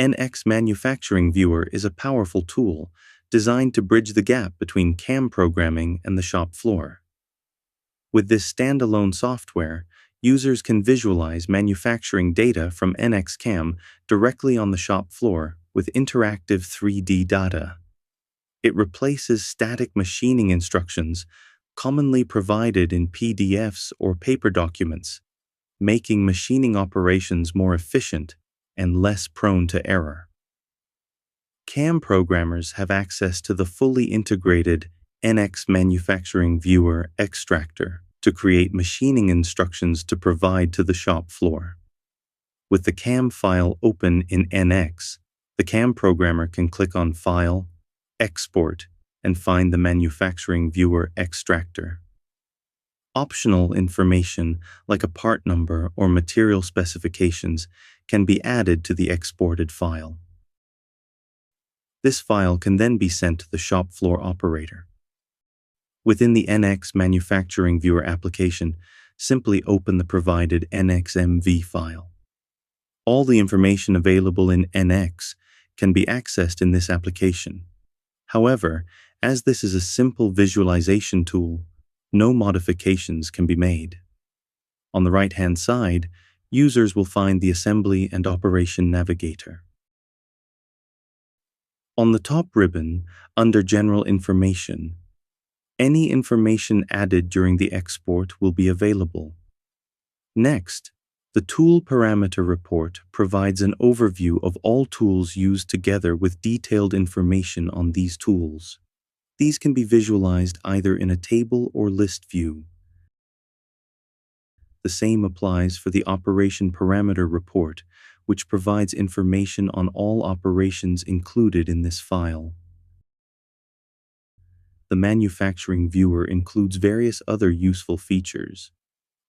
NX Manufacturing Viewer is a powerful tool designed to bridge the gap between CAM programming and the shop floor. With this standalone software, users can visualize manufacturing data from NX CAM directly on the shop floor with interactive 3D data. It replaces static machining instructions commonly provided in PDFs or paper documents, making machining operations more efficient and less prone to error. CAM programmers have access to the fully integrated NX Manufacturing Viewer extractor to create machining instructions to provide to the shop floor. With the CAM file open in NX, the CAM programmer can click on File, Export, and find the Manufacturing Viewer extractor. Optional information like a part number or material specifications can be added to the exported file. This file can then be sent to the shop floor operator. Within the NX Manufacturing Viewer application, simply open the provided NXMV file. All the information available in NX can be accessed in this application. However, as this is a simple visualization tool, no modifications can be made. On the right-hand side, users will find the Assembly and Operation Navigator. On the top ribbon, under General Information, any information added during the export will be available. Next, the Tool Parameter Report provides an overview of all tools used together with detailed information on these tools. These can be visualized either in a table or list view. The same applies for the Operation Parameter Report, which provides information on all operations included in this file. The Manufacturing Viewer includes various other useful features.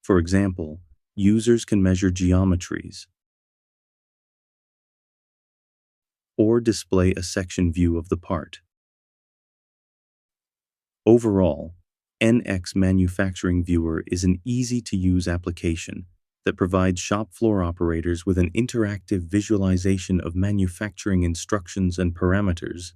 For example, users can measure geometries or display a section view of the part. Overall, NX Manufacturing Viewer is an easy-to-use application that provides shop floor operators with an interactive visualization of manufacturing instructions and parameters.